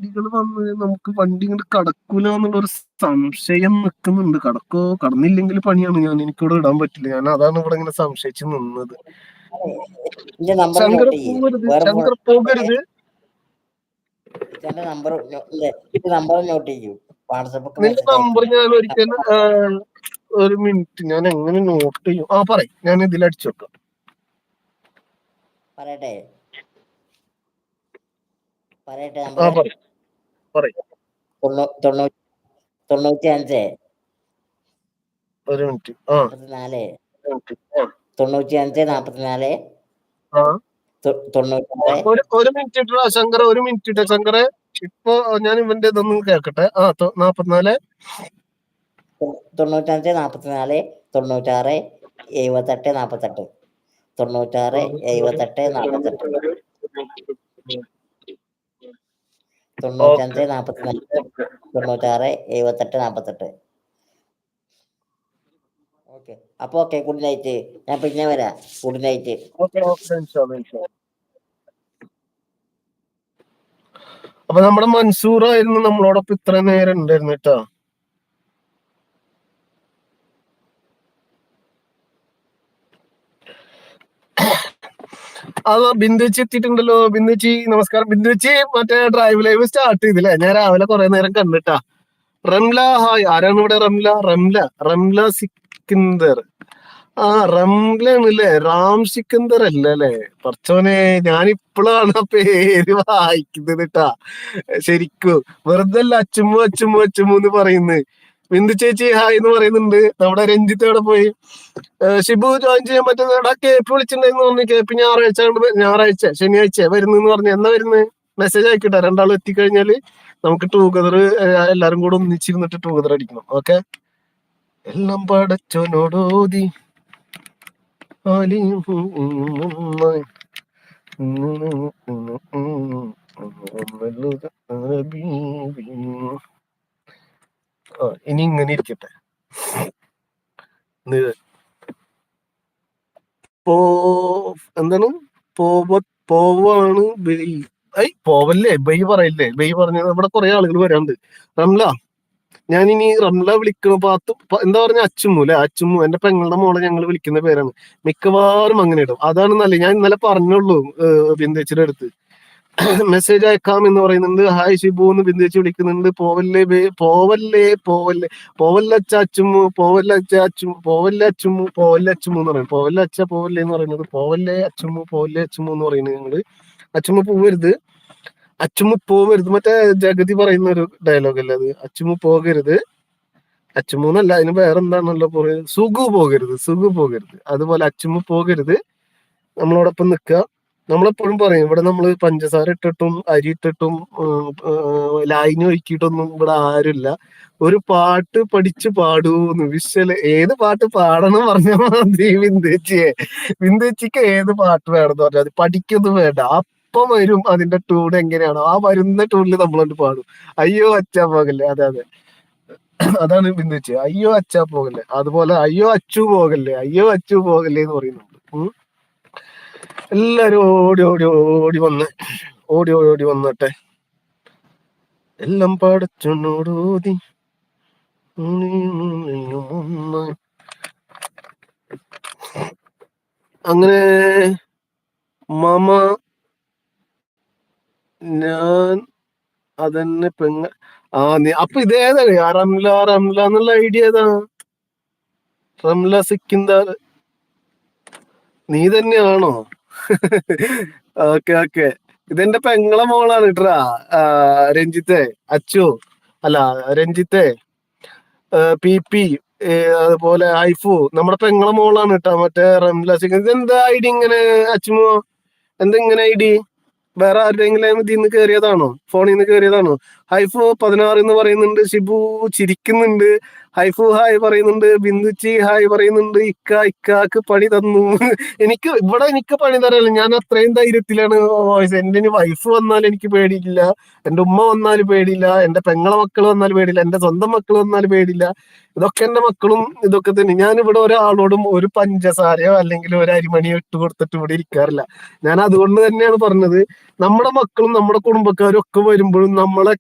വണ്ടികൾ വന്ന് നമുക്ക് വണ്ടി ഇങ്ങോട്ട് കടക്കൂല എന്നുള്ളൊരു സംശയം നിൽക്കുന്നുണ്ട്. കടന്നില്ലെങ്കിൽ പണിയാണ്. എനിക്കിവിടെ ഇടാൻ പറ്റില്ല. ഞാൻ അതാണ് ഇവിടെ ഇങ്ങനെ സംശയിച്ച് നിന്നത്. എന്റെ നമ്പർ ശങ്കർ നോട്ട് ചെയ്യ്. പോകരുത്, വേറെ ശങ്കർ പോകരുത്. എന്റെ നമ്പർ നോട്ട് ചെയ്യൂ. വാട്സപ്പ് നിന്റെ മെസ്സേജ് നമ്പർ അയക്കില്ല. ഞാൻ ഒരിക്കലും ഒരു മിനിറ്റ് ഞാൻ എങ്ങനെ നോട്ട് ചെയ്യും? പറയും, ഞാൻ ഇതിൽ അടിച്ചു വെക്കാം. പറയട്ടെ നമ്പർ പറയും. 95 ഒരു മിനിറ്റ്. 44 95 44 96. ഒരു മിനിറ്റ് ഇട്ടാ ശങ്കര, ഒരു മിനിറ്റ് ഇട്ട ശങ്കറെ. ഇപ്പൊ ഞാൻ ഇവന്റെ ഇതൊന്നും കേക്കട്ടെ. 44 95 44 96 78 48 96 78 48 95 44 96 78 48. ഓക്കെ. അപ്പൊ ഓക്കെ, ഗുഡ് നൈറ്റ്. ഞാൻ പിന്നെ വരാം. Good night. അപ്പൊ നമ്മുടെ മൻസൂർ ആയിരുന്നു നമ്മളോടൊപ്പം ഇത്ര നേരം ഉണ്ടായിരുന്നു കേട്ടോ. ബിന്ദുച്ചി എത്തിയിട്ടുണ്ടല്ലോ. ബിന്ദുച്ചി നമസ്കാരം. ബിന്ദുച്ചി മറ്റേ ഡ്രൈവ് ലൈവ് സ്റ്റാർട്ട് ചെയ്തില്ലേ? ഞാൻ രാവിലെ കുറെ നേരം കണ്ടിട്ടാ. റംല ഹായ്. ആരാണ് ഇവിടെ? റംല സിക്കന്ദർ. റംലാണല്ലേ, റാം സിക്കന്ദർ അല്ലേ? പറച്ചോനെ, ഞാനിപ്പോഴാണ് ആ പേര് വായിക്കുന്നത് കേട്ടാ. ശരിക്കും വെറുതെ അല്ല അച്ചുമ്മു എന്ന് പറയുന്നത്. ബിന്ദു ചേച്ചി ഹായ് എന്ന് പറയുന്നുണ്ട്. നമ്മുടെ രഞ്ജിത്ത് അവിടെ പോയി. ഷിബു ജോയിൻ ചെയ്യാൻ പറ്റുന്ന കേപ്പ് വിളിച്ചിട്ടുണ്ടായിരുന്നു പറഞ്ഞു. കേപ്പ് ഞായറാഴ്ച ശനിയാഴ്ച വരുന്നെന്ന് പറഞ്ഞു. എന്നാ വരുന്നത്? മെസ്സേജ് അയക്കട്ടെ. രണ്ടാളും എത്തിക്കഴിഞ്ഞാല് നമുക്ക് ടൂഗദർ എല്ലാരും കൂടെ ഒന്നിച്ചിരുന്നിട്ട് ടൂഗദർ അടിക്കണം. ഓക്കെ. എല്ലാം പടച്ചോനോടോതി ഇനി ഇങ്ങനെ ഇരിക്കട്ടെ. എന്താണ് പോവാണ് പോവല്ലേ ബൈ പറയല്ലേ? ബൈ പറഞ്ഞ ഇവിടെ കുറെ ആളുകൾ വരാണ്ട്. റംല, ഞാനിനി റംല വിളിക്കണ എന്താ പറഞ്ഞ അച്ചുമ്മു അല്ലെ? അച്ചുമ്മു എന്റെ പെങ്ങളുടെ മോളെ ഞങ്ങൾ വിളിക്കുന്ന പേരാണ്. മിക്കവാറും അങ്ങനെ ഇടും. അതാണ് നല്ലത്. ഞാൻ ഇന്നലെ പറഞ്ഞുള്ളൂ ബിന്ദുച്ചിയുടെ അടുത്ത്. മെസ്സേജ് അയക്കാം എന്ന് പറയുന്നുണ്ട്. ഹായ് ഷിബു എന്ന് ബിന്ദുച്ചി വിളിക്കുന്നുണ്ട്. പോവല്ലച്ച അച്ചുമ്മു എന്ന് പറയും. പോവല്ലേ എന്ന് പറയുന്നത് പോവല്ലേ അച്ചുമ്മു എന്ന് പറയുന്നത് ഞങ്ങള്. അച്ചുമ്മു പോവരുത്. മറ്റേ ജഗതി പറയുന്ന ഒരു ഡയലോഗ് അല്ലേ അത്? അച്ചുമ്മു പോകരുത്. അച്ചുമ്മൂന്നല്ല, അതിന് വേറെന്താണല്ലോ പറയുന്നത്? സുഖു പോകരുത്. അതുപോലെ അച്ചുമ്മു പോകരുത്. നമ്മളോടൊപ്പം നിൽക്കുക. നമ്മളെപ്പോഴും പറയും, ഇവിടെ നമ്മള് പഞ്ചസാര ഇട്ടിട്ടും അരി ഇട്ടിട്ടും ലായനി ഒഴുക്കിയിട്ടൊന്നും ഇവിടെ ആരുമില്ല. ഒരു പാട്ട് പഠിച്ചു പാടൂന്ന്. ഏത് പാട്ട് പാടണം പറഞ്ഞാൽ മതി ബിന്ദുച്ചിക്ക് ഏത് പാട്ട് വേണമെന്ന് പറഞ്ഞാൽ അത് പഠിക്കൊന്നും വേണ്ട. അപ്പം വരും അതിന്റെ ട്യൂൺ എങ്ങനെയാണോ ആ വരുന്ന ട്യൂണിൽ നമ്മളോട് പാടും. അയ്യോ അച്ഛാ പോകല്ലേ. അതെ, അതാണ് ബിന്ദുച്ചി. അയ്യോ അച്ഛാ പോകല്ലേ. അതുപോലെ അയ്യോ അച്ചു പോകല്ലേ എന്ന് പറയുന്നുണ്ട്. എല്ലാരും ഓടി വന്നട്ടെ. എല്ലാം പടച്ചോനോടോതി അങ്ങനെ മാമ ഞാൻ അതന്നെ അപ്പൊ ഇതേതാണ് റംല എന്നുള്ള ഐഡിയ ഏതാ? റംല സിക്കിന്ദർ നീ തന്നെയാണോ? ഓക്കെ. ഇതെന്റെ പെങ്ങളെ മോളാണ് കേട്ടാ. രഞ്ജിത്തെ രഞ്ജിത്തെ പി അതുപോലെ ഐഫു നമ്മുടെ പെങ്ങളെ മോളാണ് കേട്ടാ. മറ്റേ റംല സിക്കിന്ദർ. ഇതെന്താ ഐഡി ഇങ്ങനെ അച്ചുമോ? എന്തെങ്ങനെ ഐഡി? വേറെ ആരുടെയെങ്കിലും ഇതിന്ന് കയറിയതാണോ? ഫോണിൽ നിന്ന് കയറിയതാണോ? ഐഫോ 16 എന്ന് പറയുന്നുണ്ട്. ഷിബു ചിരിക്കുന്നുണ്ട്. ഹൈഫു ഹായ് പറയുന്നുണ്ട്, ബിന്ദുച്ചി ഹായ് പറയുന്നുണ്ട്, ഇക്കാക്ക് പണി തന്നു. എനിക്ക് പണി തരാനില്ല, ഞാൻ അത്രയും ധൈര്യത്തിലാണ് വോയിസ്. എന്റെ വൈഫ് വന്നാൽ എനിക്ക് പേടിയില്ല, എന്റെ ഉമ്മ വന്നാൽ പേടിയില്ല, എന്റെ പെങ്ങളെ മക്കൾ വന്നാൽ പേടിയില്ല, എന്റെ സ്വന്തം മക്കൾ വന്നാൽ പേടിയില്ല. ഇതൊക്കെ എന്റെ മക്കളും ഇതൊക്കെ തന്നെ. ഞാൻ ഇവിടെ ഒരാളോടും ഒരു പഞ്ചസാരയോ അല്ലെങ്കിൽ ഒരു അരിമണിയോ ഇട്ട് കൊടുത്തിട്ട് ഇവിടെ ഇരിക്കാറില്ല. ഞാൻ അതുകൊണ്ട് തന്നെയാണ് പറഞ്ഞത്, നമ്മുടെ മക്കളും നമ്മുടെ കുടുംബക്കാരും ഒക്കെ വരുമ്പോഴും നമ്മളെ